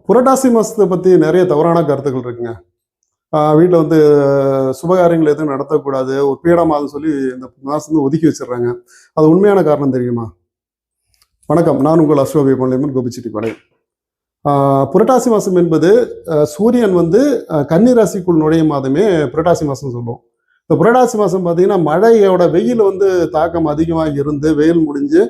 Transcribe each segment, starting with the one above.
புரட்டாசி மாசத்தை பத்தி நிறைய தவறான கருத்துக்கள் இருக்குங்க. வீட்ல வந்து சுபகாரியங்கள் எதுவும் நடத்தக்கூடாது. ஒரு பீட மாதம் சொல்லி இந்த மாசம் வந்து ஒதுக்கி வச்சுடுறாங்க. அது உண்மையான காரணம் தெரியுமா? வணக்கம். நான் உங்கள் அஸ்ட்ரோபி பொன்னியம்மன் கோபிச்செட்டிப்பாளையம். புரட்டாசி மாசம் என்பது சூரியன் வந்து கன்னி ராசிக்குள் நுழையும் மாதமே புரட்டாசி மாசம் சொல்லுவோம். இந்த புரட்டாசி மாதம் பார்த்தீங்கன்னா மழையோட வெயில் வந்து தாக்கம் அதிகமாக இருந்து வெயில் முடிஞ்சு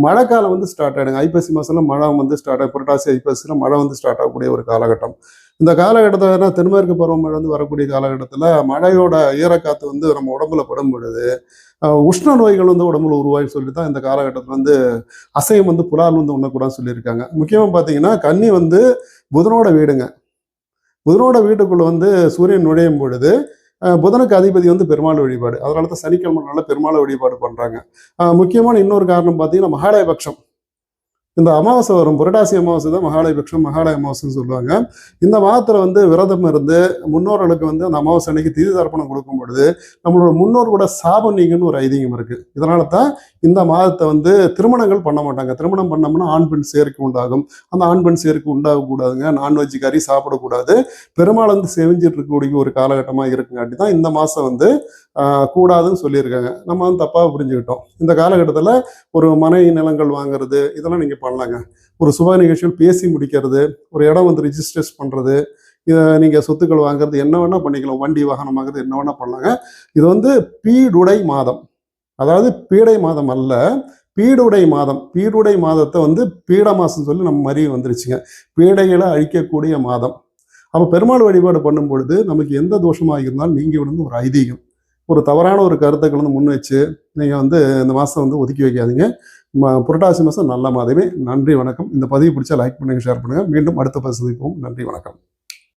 மழைக்காலம் வந்து ஸ்டார்ட் ஆகிடுங்க. ஐப்பசி மாதம்ல மழை வந்து ஸ்டார்ட் ஆகும். புரட்டாசி ஐப்பசியில் மழை வந்து ஸ்டார்ட் ஆகக்கூடிய ஒரு காலகட்டம். இந்த காலகட்டத்தில் தென்மேற்கு பருவமழை வந்து வரக்கூடிய காலகட்டத்தில் மழையோட ஈரக்காற்று வந்து நம்ம உடம்புல படும் பொழுது உஷ்ண நோய்கள் வந்து உடம்புல உருவாகி சொல்லி தான் இந்த காலகட்டத்தில் வந்து அசையம் வந்து புலால் வந்து உண்ணக்கூடாதுன்னு சொல்லியிருக்காங்க. முக்கியமாக பார்த்தீங்கன்னா கன்னி வந்து புதனோட வீடுங்க. புதனோட வீட்டுக்குள்ள வந்து சூரியன் நுழையும் பொழுது புதனுக்கு அதிபதி வந்து பெருமாள் வழிபாடு. அதனால தான் சனிக்கிழமை நாளில் பெருமாள் வழிபாடு பண்ணுறாங்க. முக்கியமான இன்னொரு காரணம் பார்த்தீங்கன்னா மகாலயபக்ஷம். இந்த அமாவாசை வரும், புரட்டாசி அமாவாசை தான் மகாலயபக்ஷம், மகாலய அமாவாசைன்னு சொல்லுவாங்க. இந்த மாதத்தில் வந்து விரதம் இருந்து முன்னோர்களுக்கு வந்து அந்த அமாவாசை அன்னைக்கு திதி தர்ப்பணம் கொடுக்கும் பொழுது நம்மளோட முன்னோர்களோட சாபம் நீங்கன்னு ஒரு ஐதீகம் இருக்குது. இதனால தான் இந்த மாதத்தை வந்து திருமணங்கள் பண்ண மாட்டாங்க. திருமணம் பண்ணோம்னா ஆண் பெண் சேர்க்கை உண்டாகும். அந்த ஆண் பெண் சேர்க்கை உண்டாகக்கூடாதுங்க. நான்வெஜ் கறி சாப்பிடக்கூடாது. பெருமாள் வந்து செவிஞ்சிட்டு இருக்கக்கூடிய ஒரு காலகட்டமாக இருக்குங்காட்டி தான் இந்த மாதம் வந்து கூடாதுன்னு சொல்லியிருக்காங்க. நம்ம வந்து தப்பாக புரிஞ்சுக்கிட்டோம். இந்த காலகட்டத்தில் ஒரு மனை நிலங்கள் வாங்குறது இதெல்லாம் நீங்கள் பண்ணலாங்க. ஒரு சுப நிகழ்ச்சிகள் பேசி முடிக்கிறது, ஒரு இடம் வந்து ரிஜிஸ்டர்ஸ் பண்ணுறது, இதை நீங்கள் சொத்துக்கள் வாங்குறது என்ன வேணால் பண்ணிக்கலாம். வண்டி வாகனம் வாங்குறது என்ன வேணால் பண்ணலாங்க. இது வந்து பீடுடை மாதம், அதாவது பீடை மாதம் அல்ல, பீடுடை மாதம். பீடுடை மாதத்தை வந்து பீட மாதம் சொல்லி நம்ம மாதிரி வந்துருச்சுங்க. பீடைகளை அழிக்கக்கூடிய மாதம். அப்போ பெருமாள் வழிபாடு பண்ணும் பொழுது நமக்கு எந்த தோஷமாக இருந்தாலும் நீங்கள் வந்து ஒரு ஐதீகம். ஒரு தவறான ஒரு கருத்துக்கள் வந்து முன் வச்சு நீங்கள் வந்து இந்த மாதம் வந்து ஒதுக்கி வைக்காதீங்க. புரட்டாசி மாதம் நல்ல மாதமே. நன்றி, வணக்கம். இந்த பதிவு பிடிச்சா லைக் பண்ணுங்கள், ஷேர் பண்ணுங்கள். மீண்டும் அடுத்த பதிவு சந்திப்போம். நன்றி, வணக்கம்.